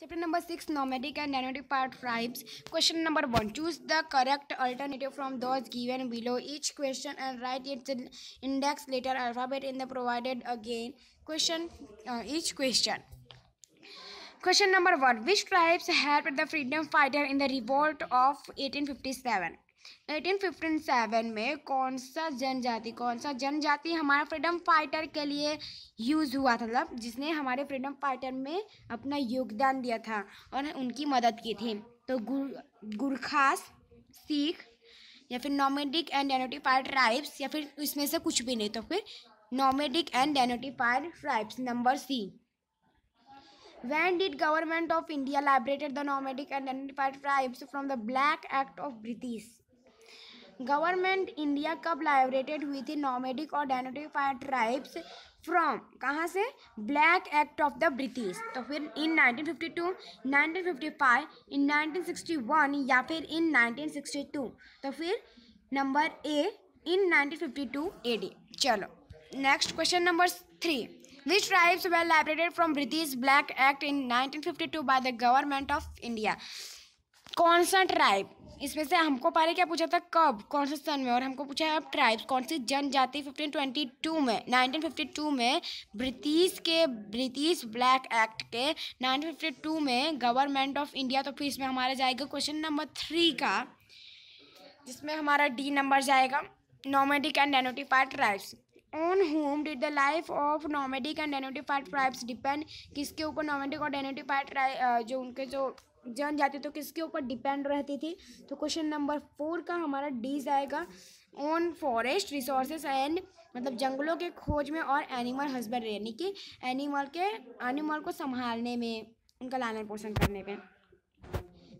Chapter number 6, Nomadic and Denotypied Tribes. Question number 1. Choose the correct alternative from those given below each question and write its index letter alphabet in the provided again each question. Question number 1. Which tribes helped the freedom fighter in the revolt of 1857? 1857 में कौन सा जनजाति हमारा freedom fighter के लिए use हुआ था, मतलब जिसने हमारे फ्रीडम फाइटर में अपना योगदान दिया था और उनकी मदद की थी? तो गुरखास, सिख, या फिर नॉमेडिक एंड डेनोटिफाइड ट्राइब्स, या फिर इसमें से कुछ भी नहीं, तो फिर nomadic and denotified tribes, number C. When did Government of India liberated the nomadic and identified tribes from the Black Act of British? Government India कब लाइब्रेटेड हुई थी नॉमेडिक और डेनोटिफाइड ट्राइब्स फ्रॉम, कहाँ से? Black act of the British. तो फिर इन 1952, 1955, इन 1961 या फिर इन 1962. तो फिर नंबर ए, इन 1952 AD. चलो next question number 3. Which tribes were liberated from British Black Act in 1952 by the Government of India? कौन सा ट्राइब? इसमें से हमको पहले क्या पूछा था, कब, कौन से सन में, और हमको पूछा है अब ट्राइब्स कौन सी जनजाति 1952 में ब्रिटिश ब्लैक एक्ट के 1952 में गवर्नमेंट ऑफ इंडिया. तो फिर इसमें हमारा जाएगा क्वेश्चन नंबर 3 का, जिसमें हमारा डी नंबर जाएगा, nomadic and denotified tribes. On whom did the life of nomadic and denotified tribes depend? किसके ऊपर नॉमेडिक और डेनोटिफाइड जो उनके जो जनजाति तो किसके ऊपर डिपेंड रहती थी? तो क्वेश्चन नंबर 4 का हमारा डी जाएगा, ऑन फॉरेस्ट रिसोर्सेज एंड, मतलब जंगलों के खोज में और एनिमल हस्बेंड्री, यानी कि एनिमल को संभालने में, उनका लालन पोषण करने में.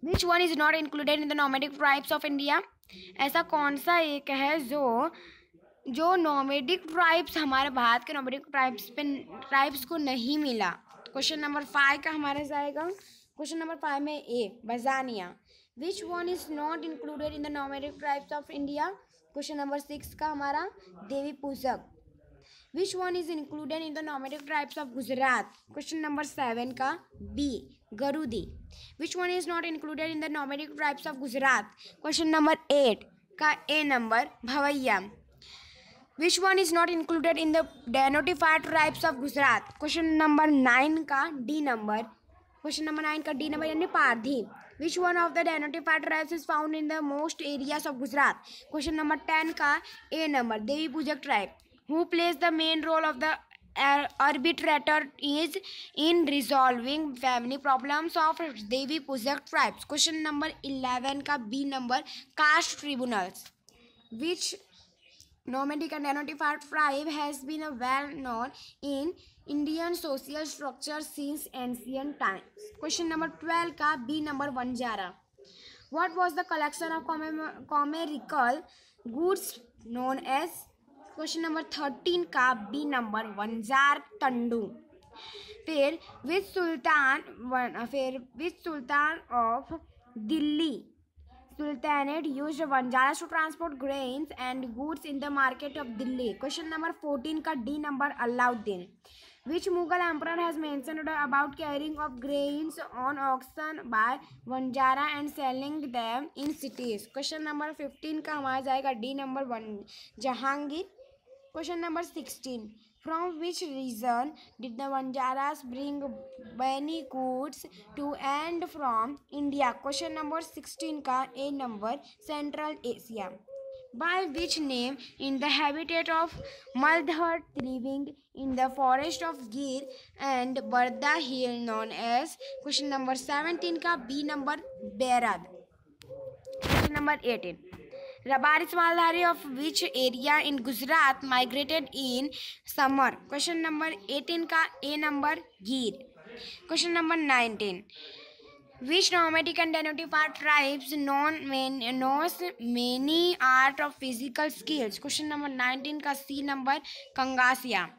Which one is not included in the nomadic tribes of India? ऐसा कौन सा एक है जो नॉमेडिक ट्राइब्स, हमारे भारत के नॉमेडिक ट्राइब्स को नहीं मिला? क्वेश्चन नंबर 5 का हमारा जाएगा, क्वेश्चन नंबर 5 में A, Bajania. Which one is not included in the nomadic tribes of India? Question number 6 का हमारा Devi Pujak. Which one is included in the nomadic tribes of Gujarat? Question number 7 का B, Garudi. Which one is not included in the nomadic tribes of Gujarat? Question number 8 का A number, Bhavaiya. Which one is not included in the denotified tribes of Gujarat? Question number 9 का D number, question number 9 का D number यानी Pardhi. Which one of the denotified tribes is found in the most areas of Gujarat? Question number 10 का A number, Devi Pujak tribe. Who plays the main role of the arbitrator is in resolving family problems of Devi Pujak tribes? Question number 11 का B number, caste tribunals. Which nomadic and denotified tribe has been well known in Indian social structure since ancient times? Question number 12 का B number, Vanjara. What was the collection of commercial goods known as? Question number 13 का B number, Vanjar Tandu. फिर which sultan of Delhi Sultanate used Vanjaras to transport grains and goods in the market of Delhi? Question number 14 का D number, Alauddin. Which Mughal emperor has mentioned about carrying of grains on auction by Vanjara and selling them in cities? Question number 15 का हमारा जाएगा D number 1, Jahangir. Question number 16. From which region did the Vanjaras bring many goods to and from India? Question number 16 का A number, Central Asia. By which name in the habitat of Maldhar living in the forest of Gir and Barda hill known as? Question number 17 का B number, Berad. Question number 18. Rabaris Maldhari of which area in Gujarat migrated in summer? Question number 18 का A number, Gir. Question number 19. Which nomadic and denotified tribes knows many art of physical skills? Question number 19 का C number, Kangasia.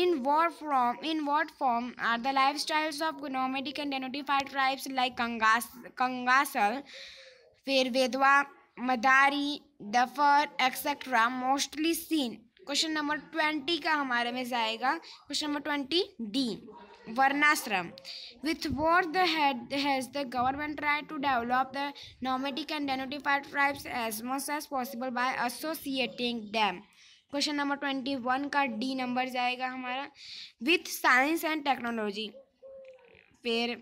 In what form are the lifestyles of nomadic and denotified tribes like Kangasal, फिर Vedva, Madari, Dafer etcetera mostly seen? Question number 20 का हमारे में जाएगा, question number 20 D. Varnashram. With what the head has the government tried to develop the nomadic and denotified tribes as much as possible by associating them. Question number 21 का D number जाएगा हमारा with science and technology. फिर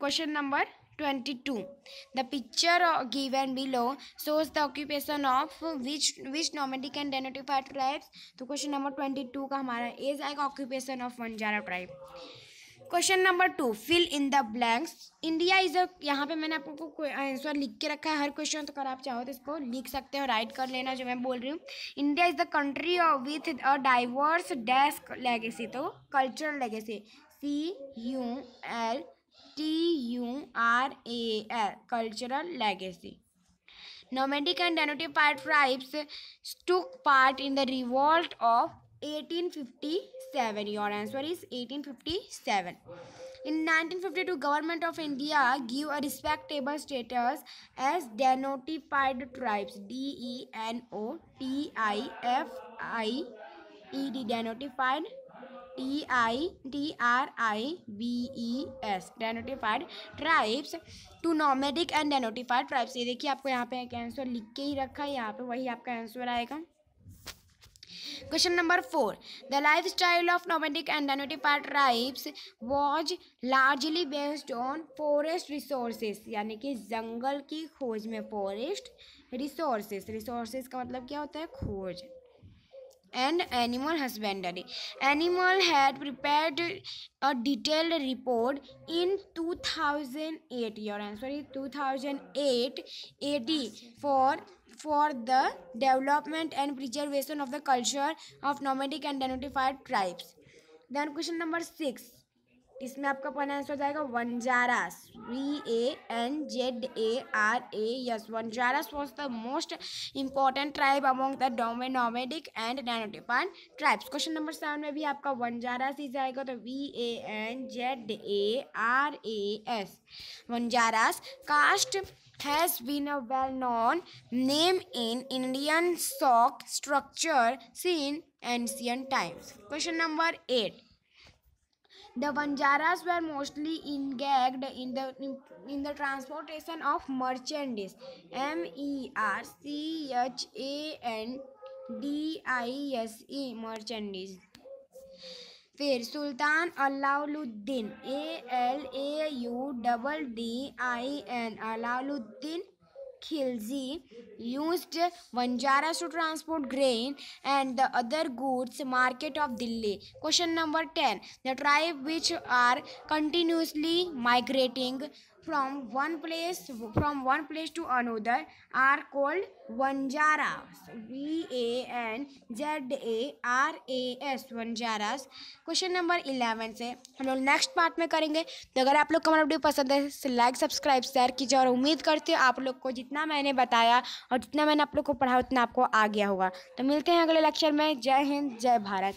question number 22, the picture given below shows the occupation of which nomadic and denotified tribes। तो question number 22 का हमारा A आएगा occupation of Vanjara tribe. Question number 2, fill in the blanks. India is a, यहाँ पे मैंने आपको answer लिख के रखा है हर क्वेश्चन, तो अगर आप चाहो तो इसको लिख सकते हो, राइट कर लेना जो मैं बोल रही हूँ। India is the country with a diverse dash legacy, तो cultural legacy CULTURAL cultural legacy. Nomadic and denotified tribes took part in the revolt of 1857. Your answer is 1857. In 1952, Government of India gave a respectable status as denotified tribes. DENOTIFIED, denotified TRIBES, denotified tribes to nomadic and denotified tribes। ये देखिए आपको यहाँ पे एक answer लिख के ही रखा है, यहाँ पे वही आपका आंसर आएगा। Question number 4, the life style of nomadic and denotified tribes was largely based on forest resources, यानी कि जंगल की खोज में फॉरेस्ट रिसोर्सेस, रिसोर्सेस का मतलब क्या होता है, खोज, and animal husbandry. Animal had prepared a detailed report in 2008. Your answer is 2008 AD for the development and preservation of the culture of nomadic and denotified tribes. Then question number 6, इसमें आपका पहला answer हो जाएगा Vanjaras, VANZARAS। Vanjaras was the most important tribe among the nomadic and denotified tribes. Question number 7 में भी आपका वंजारास ही जाएगा, तो VANZARAS। Vanjaras caste has been a well-known name in Indian stock structure since ancient times. Question number 8, the Vanjaras were mostly engaged in the transportation of merchandise, MERCHANDISE, merchandise। फिर सुल्तान Alauddin, ALAUDDIN, Alauddin Khilji used Vanjaras to transport grain and the other goods market of Delhi. Question number 10, the tribe which are continuously migrating from one place to another are called Vanjaras, VANZARAS, Vanjaras। Question number 11 से हम लोग next part में करेंगे। तो अगर आप लोग को हमारा वीडियो पसंद है तो लाइक सब्सक्राइब शेयर कीजिए, और उम्मीद करती हूँ आप लोग को जितना मैंने बताया और जितना मैंने आप लोग को पढ़ाया उतना आपको आ गया होगा। तो मिलते हैं अगले लेक्चर में। जय हिंद, जय भारत।